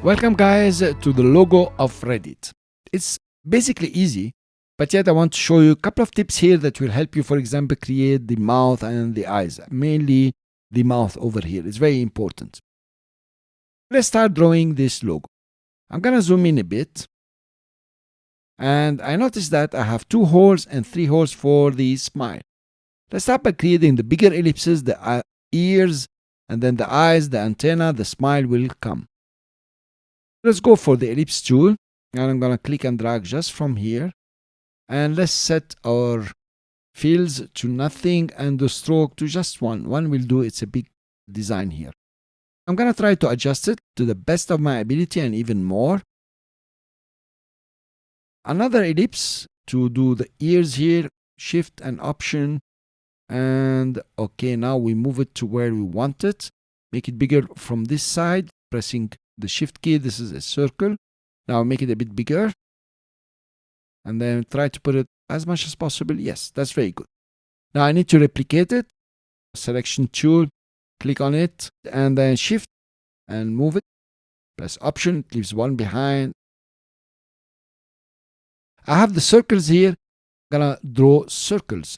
Welcome guys to the logo of Reddit. It's basically easy, but yet I want to show you a couple of tips here that will help you, for example, create the mouth and the eyes, mainly the mouth over here. It's very important. Let's start drawing this logo. I'm gonna zoom in a bit, and I notice that I have 2 holes and 3 holes for the smile. Let's start by creating the bigger ellipses, the ears, and then the eyes, the antenna, the smile will come. Let's go for the ellipse tool, and I'm gonna click and drag just from here, and let's set our fills to nothing and the stroke to just 1. 1 will do. It's a big design here. I'm gonna try to adjust it to the best of my ability and even more. Another ellipse to do the ears here, shift and option, and okay, now we move it to where we want it. Make it bigger from this side, pressing the shift key. This is a circle. Now make it a bit bigger, and then try to put it as much as possible. Yes, that's very good. Now I need to replicate it. Selection tool, click on it, and then shift and move it. Press option, it leaves 1 behind. I have the circles here. I'm gonna draw circles.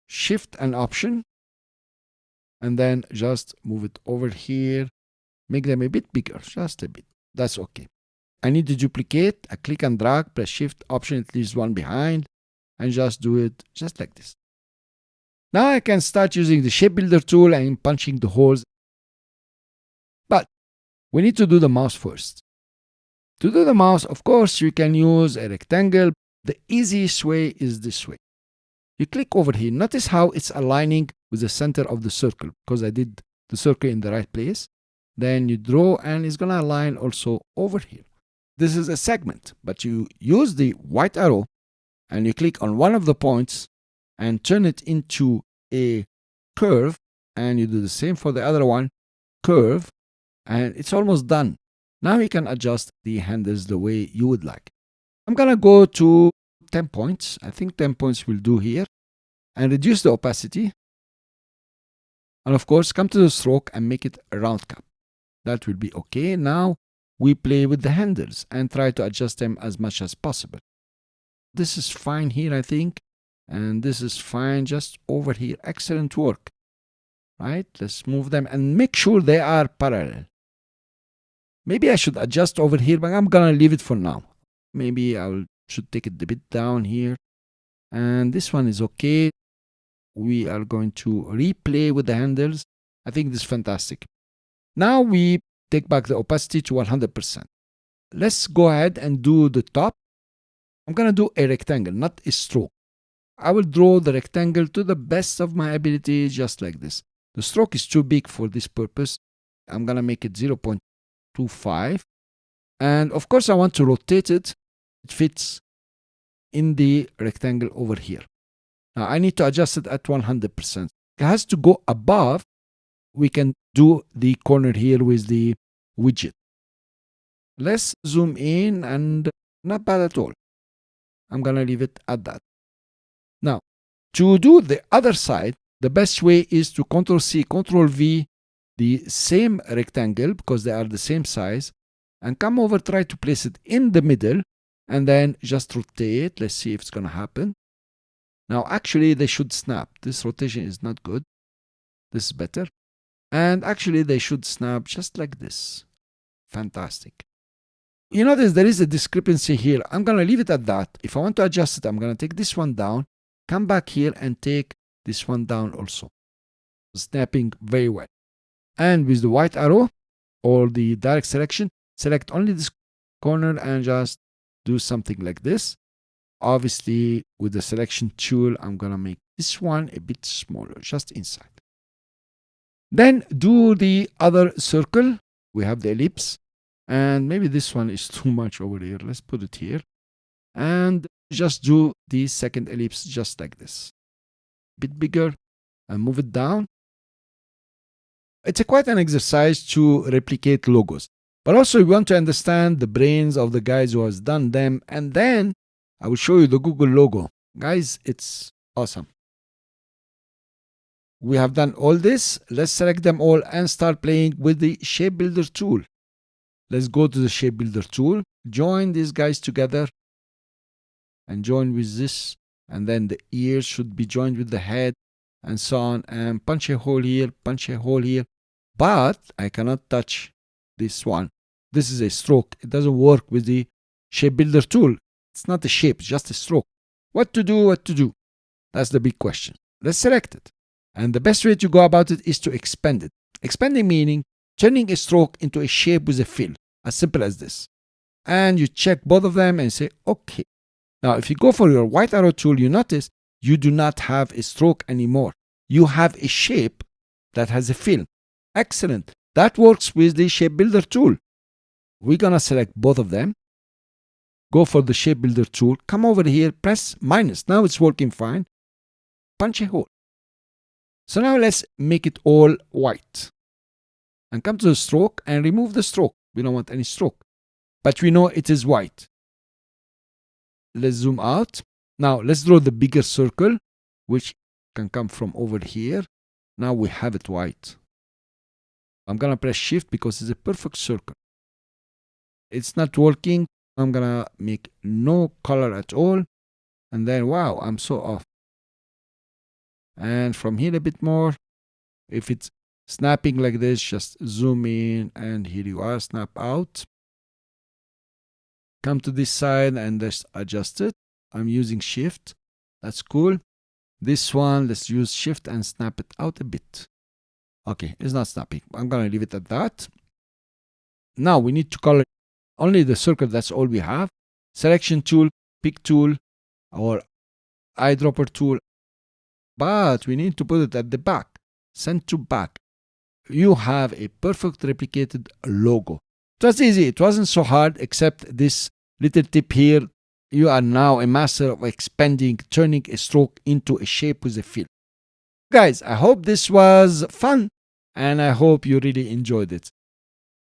Shift and option, and then just move it over here. Make them a bit bigger, just a bit. That's okay. I need to duplicate. I click and drag, press shift, option, it leaves 1 behind, and just do it just like this. Now I can start using the shape builder tool and punching the holes. But we need to do the mouse first. To do the mouse, of course, you can use a rectangle. The easiest way is this way. You click over here. Notice how it's aligning with the center of the circle, because I did the circle in the right place. Then you draw, and it's gonna align also over here. This is a segment, but you use the white arrow and you click on one of the points and turn it into a curve, and you do the same for the other one, curve, and it's almost done. Now you can adjust the handles the way you would like. I'm gonna go to 10 points. I think 10 points will do here, and reduce the opacity. And of course, come to the stroke and make it a round cap. That will be okay. Now we play with the handles and try to adjust them as much as possible. This is fine here, I think, and this is fine just over here. Excellent work. Right? Let's move them and make sure they are parallel. Maybe I should adjust over here, but I'm gonna leave it for now. Maybe I should take it a bit down here, and this one is okay. We are going to replay with the handles. I think this is fantastic. Now we take back the opacity to 100%. Let's go ahead and do the top. I'm gonna do a rectangle, not a stroke. I will draw the rectangle to the best of my ability, just like this. The stroke is too big for this purpose. I'm gonna make it 0.25. And of course, I want to rotate it. It fits in the rectangle over here. Now I need to adjust it at 100%. It has to go above. We can do the corner here with the widget. Let's zoom in, and not bad at all. I'm gonna leave it at that. Now, to do the other side, the best way is to Ctrl+C, Ctrl+V, the same rectangle, because they are the same size, and come over, try to place it in the middle, and then just rotate. Let's see if it's gonna happen. Now, actually, they should snap. This rotation is not good. This is better. And actually, they should snap just like this. Fantastic. You notice there is a discrepancy here. I'm going to leave it at that. If I want to adjust it, I'm going to take this one down, come back here and take this one down also. Snapping very well. And with the white arrow or the direct selection, select only this corner and just do something like this. Obviously, with the selection tool, I'm going to make this one a bit smaller, just inside. Then do the other circle. We have the ellipse, and maybe this one is too much over here. Let's put it here, and just do the second ellipse just like this. A bit bigger, and move it down. It's quite an exercise to replicate logos, but also you want to understand the brains of the guys who has done them, and then I will show you the Google logo. Guys, it's awesome. We have done all this. Let's select them all and start playing with the Shape Builder tool. Let's go to the Shape Builder tool, join these guys together, and join with this, and then the ears should be joined with the head, and so on, and punch a hole here, punch a hole here. But I cannot touch this one. This is a stroke. It doesn't work with the Shape Builder tool. It's not a shape, it's just a stroke. What to do, what to do? That's the big question. Let's select it. And the best way to go about it is to expand it. Expanding meaning turning a stroke into a shape with a fill. As simple as this. And you check both of them and say, okay. Now, if you go for your white arrow tool, you notice you do not have a stroke anymore. You have a shape that has a fill. Excellent. That works with the Shape Builder tool. We're going to select both of them. Go for the Shape Builder tool. Come over here, press minus. Now it's working fine. Punch a hole. So now let's make it all white. And come to the stroke and remove the stroke. We don't want any stroke. But we know it is white. Let's zoom out. Now let's draw the bigger circle, which can come from over here. Now we have it white. I'm going to press shift because it's a perfect circle. It's not working. I'm going to make no color at all. And then, wow, I'm so off. And from here a bit more. If it's snapping like this, just zoom in and here you are, snap out. Come to this side and just adjust it. I'm using shift. That's cool. This one, let's use shift and snap it out a bit. Okay, it's not snapping. I'm going to leave it at that. Now we need to color only the circle. That's all we have. Selection tool, pick tool, or eyedropper tool. But we need to put it at the back. Send to back. You have a perfect replicated logo. It was easy. It wasn't so hard, except this little tip here. You are now a master of expanding, turning a stroke into a shape with a fill. Guys, I hope this was fun and I hope you really enjoyed it.